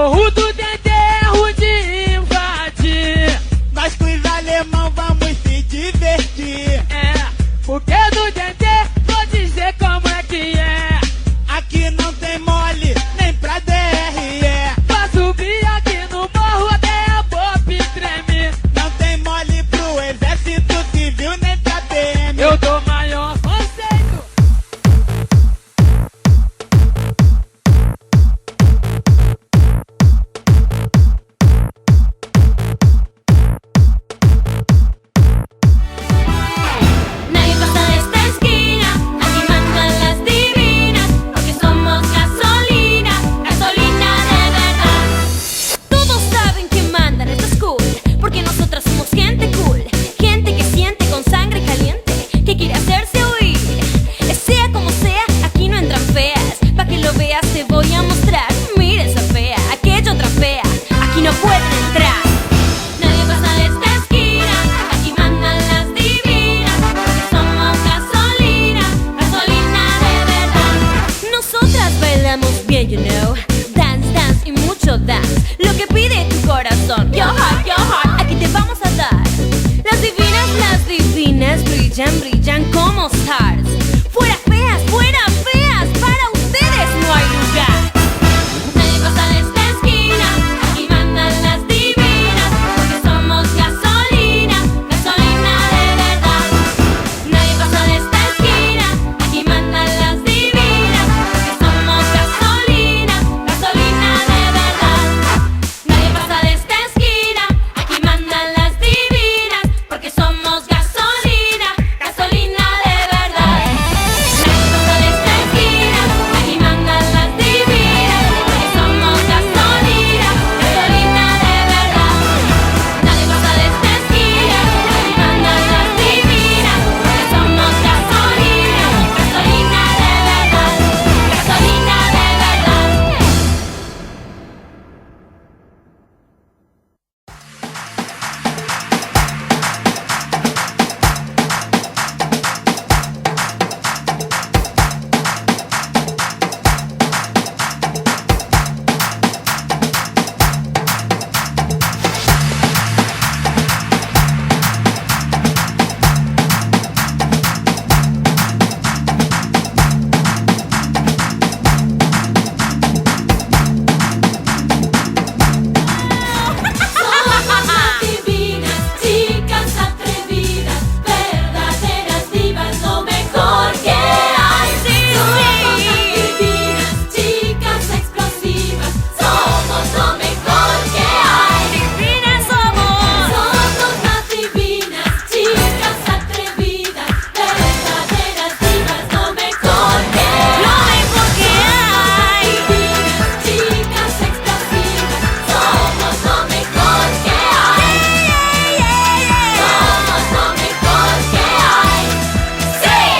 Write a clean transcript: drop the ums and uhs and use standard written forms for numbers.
morro do Dendê é ruim de invadir. Nós com os alemão vamos se divertir. É, porque do Dendê vou dizer como é que é. Aqui não tem mole, nem pra DRE. Pra subir aqui no morro até a pop treme. Não tem mole pro exército civil, nem pra PM. Eu dou maior conceito. Nadie pasa de esta esquina, aquí mandan las divinas, porque somos gasolina, gasolina de verdad. Todos saben que mandan esta school, porque nosotras somos gente cool, gente que siente con sangre caliente, que quiere hacerse oír. Sea como sea, aquí no entran feas, pa' que lo veas te voy a mostrar. Mira esa fea, aquella otra fea, aquí no pueden entrar. Nadie pasa de esta esquina, aquí mandan las divinas, porque somos gasolina, gasolina de verdad. Nosotras bailamos bien, you know, dance, dance y mucho dance.